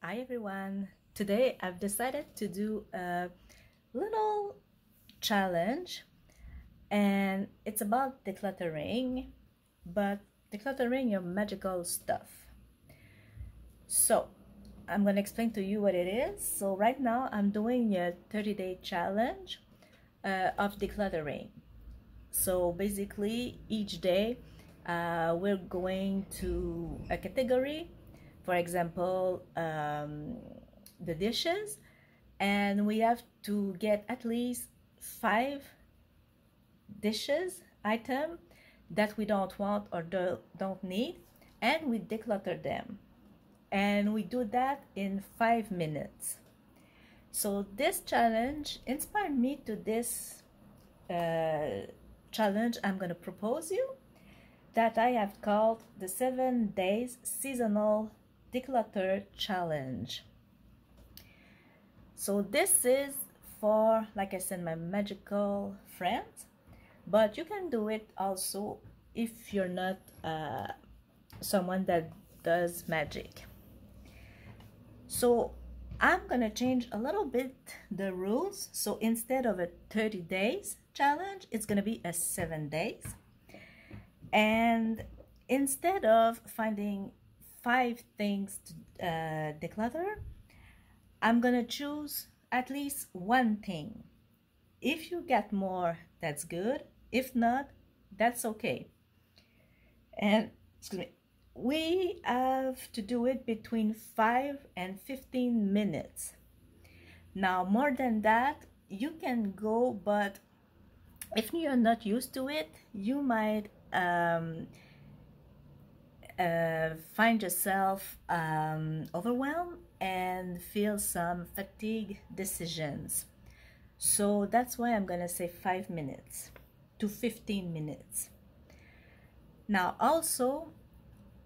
Hi everyone. Today I've decided to do a little challenge, and it's about decluttering, but decluttering your magical stuff. So I'm going to explain to you what it is. So right now I'm doing a 30-day challenge of decluttering. So basically each day we're going to a category. For example, the dishes, and we have to get at least 5 dishes item that we don't want or don't need, and we declutter them, and we do that in 5 minutes. So this challenge inspired me to this challenge I'm going to propose you, that I have called the 7 days seasonal declutter challenge. So this is for, like I said, my magical friends, but you can do it also if you're not someone that does magic. So I'm gonna change a little bit the rules. So instead of a 30 days challenge, it's gonna be a 7 days. And instead of finding 5 things to declutter, I'm gonna choose at least one thing. If you get more, that's good. If not, that's okay. And excuse me, we have to do it between 5 and 15 minutes. Now, more than that, you can go, but if you're not used to it, you might find yourself overwhelmed and feel some fatigue decisions. So that's why I'm gonna say 5 minutes to 15 minutes. Now also,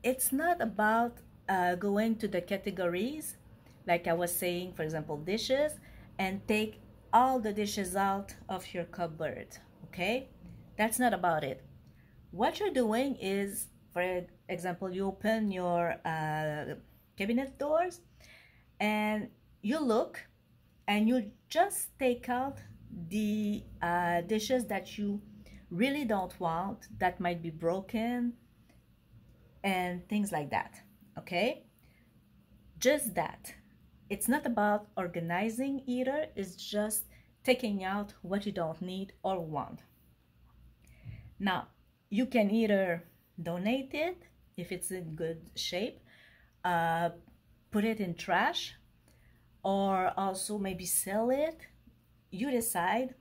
it's not about going to the categories, like I was saying, for example, dishes, and take all the dishes out of your cupboard, okay? That's not about it. What you're doing is, for example, you open your cabinet doors and you look and you just take out the dishes that you really don't want, that might be broken and things like that, okay? Just that. It's not about organizing either, it's just taking out what you don't need or want. Now, you can either donate it if it's in good shape, put it in trash, or also maybe sell it. You decide,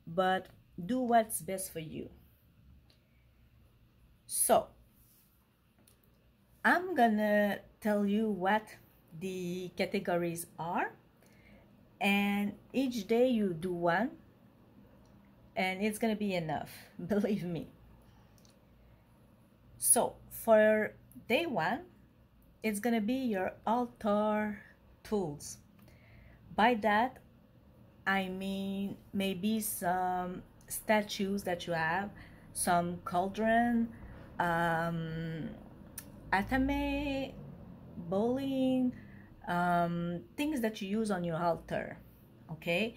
but do what's best for you. So I'm gonna tell you what the categories are, and each day you do one, and it's gonna be enough, believe me. So for day 1, it's gonna be your altar tools. By that I mean maybe some statues that you have, some cauldron, atame, bowling, things that you use on your altar, okay?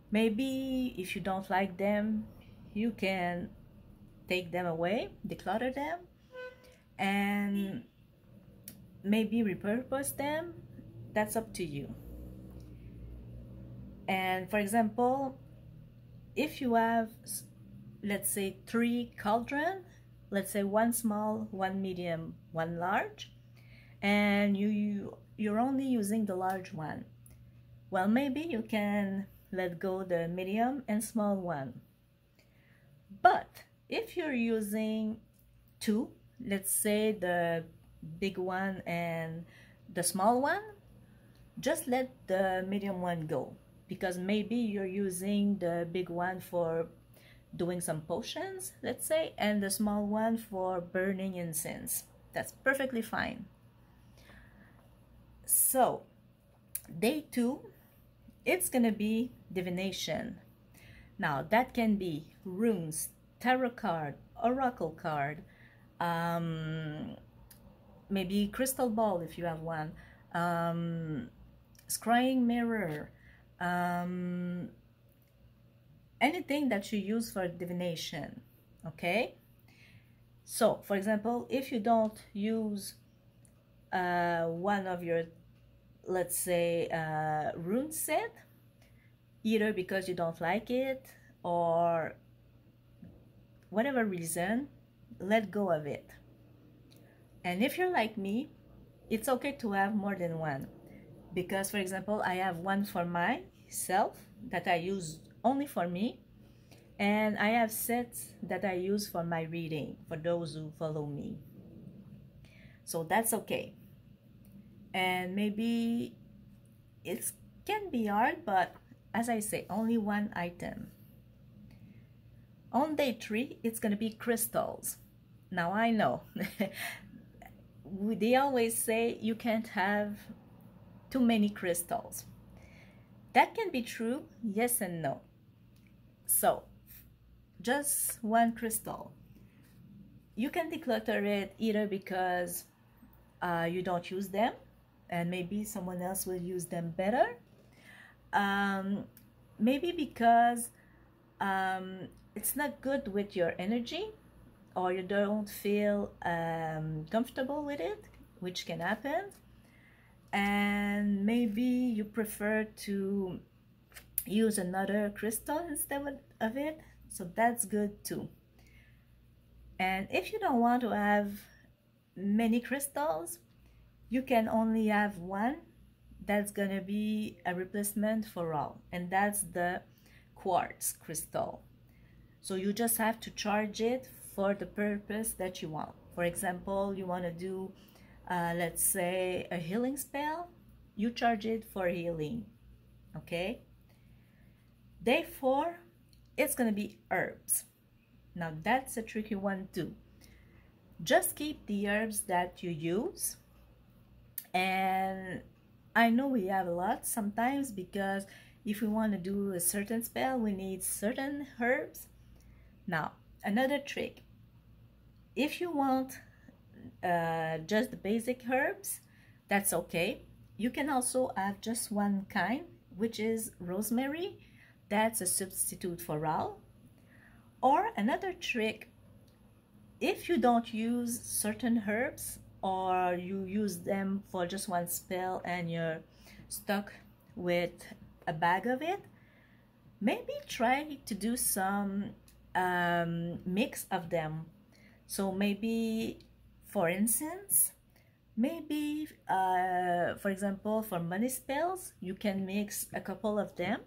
Maybe if you don't like them, you can take them away, declutter them, and maybe repurpose them. That's up to you. And for example, if you have, let's say, 3 cauldron, let's say 1 small, 1 medium, 1 large, and you're only using the large one, well, maybe you can let go the medium and small one. But if you're using 2, let's say the big one and the small one, just let the medium one go, because maybe you're using the big one for doing some potions, let's say, and the small one for burning incense. That's perfectly fine. So day 2, it's gonna be divination. Now that can be runes, tarot card, oracle card, maybe crystal ball if you have one, scrying mirror, anything that you use for divination. Okay, so for example, if you don't use one of your, let's say, rune set, either because you don't like it or whatever reason, let go of it. And if you're like me, it's okay to have more than one, because for example, I have one for myself that I use only for me, and I have sets that I use for my reading, for those who follow me. So that's okay. And maybe it can be hard, but as I say, only one item. On day 3, it's going to be crystals. Now I know they always say you can't have too many crystals. That can be true, yes and no. So just one crystal. You can declutter it either because you don't use them and maybe someone else will use them better. Maybe because it's not good with your energy, or you don't feel comfortable with it, which can happen. And maybe you prefer to use another crystal instead of it, so that's good too. And if you don't want to have many crystals, you can only have one that's gonna be a replacement for all, and that's the quartz crystal. So you just have to charge it for the purpose that you want. For example, you want to do let's say a healing spell, you charge it for healing. Okay, day 4, it's gonna be herbs. Now that's a tricky one too. Just keep the herbs that you use, and I know we have a lot sometimes, because if we want to do a certain spell, we need certain herbs. Now, another trick, if you want just the basic herbs, that's okay. You can also have just one kind, which is rosemary. That's a substitute for all. Or another trick, if you don't use certain herbs, or you use them for just one spell and you're stuck with a bag of it, maybe try to do some mix of them. So maybe, for instance, maybe for example, for money spells, you can mix a couple of them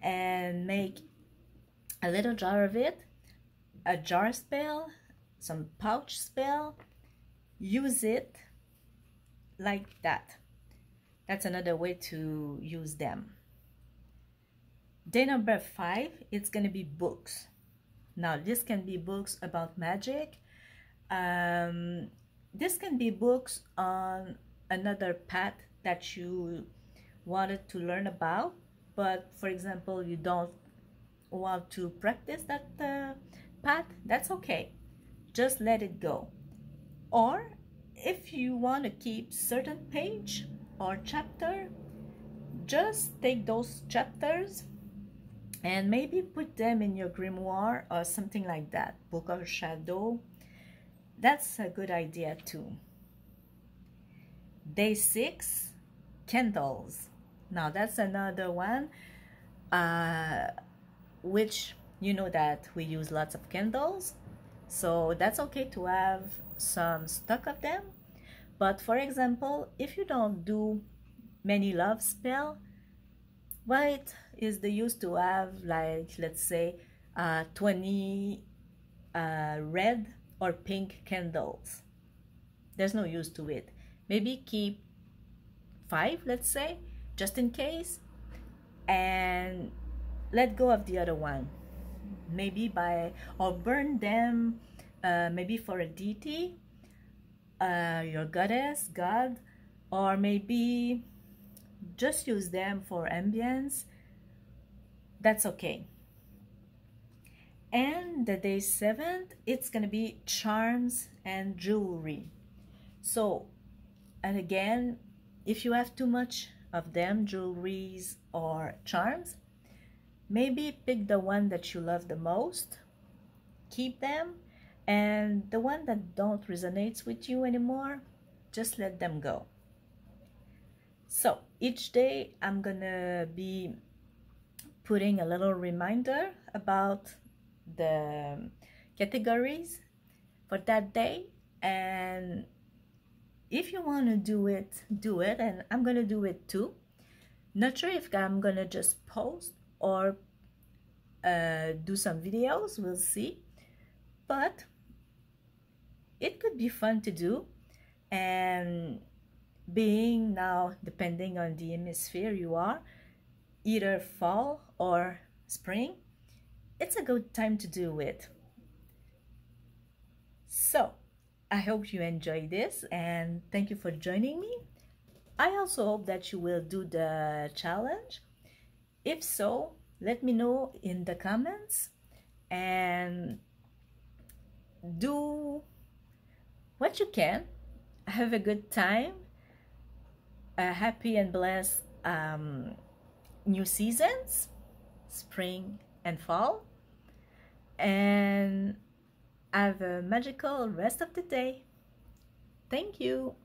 and make a little jar of it, a jar spell, some pouch spell, use it like that. That's another way to use them. Day number 5, it's gonna be books. Now this can be books about magic. This can be books on another path that you wanted to learn about, but for example, you don't want to practice that path, that's okay. Just let it go. Or if you want to keep certain page or chapter, just take those chapters and maybe put them in your grimoire or something like that, book of shadow. That's a good idea too. Day 6, candles. Now that's another one, which you know that we use lots of candles, so that's okay to have some stock of them. But for example, if you don't do many love spell, what is the use to have, like, let's say 20 red or pink candles? There's no use to it. Maybe keep 5, let's say, just in case, and let go of the other one. Maybe or burn them, maybe for a deity, your goddess, god, or maybe just use them for ambience. That's okay. And the day 7th, it's gonna be charms and jewelry. So, and again, if you have too much of them, jewelries or charms. Maybe pick the one that you love the most, keep them, and the one that don't resonate with you anymore, just let them go. So each day I'm gonna be putting a little reminder about the categories for that day, and if you want to do it, do it, and I'm gonna do it too. Not sure if I'm gonna just post or do some videos, we'll see, but it could be fun to do. And being now, depending on the hemisphere you are, either fall or spring, it's a good time to do it. So I hope you enjoy this, and thank you for joining me. I also hope that you will do the challenge. If so, let me know in the comments, and do what you can. Have a good time, a happy and blessed new seasons, spring and fall, and have a magical rest of the day. Thank you.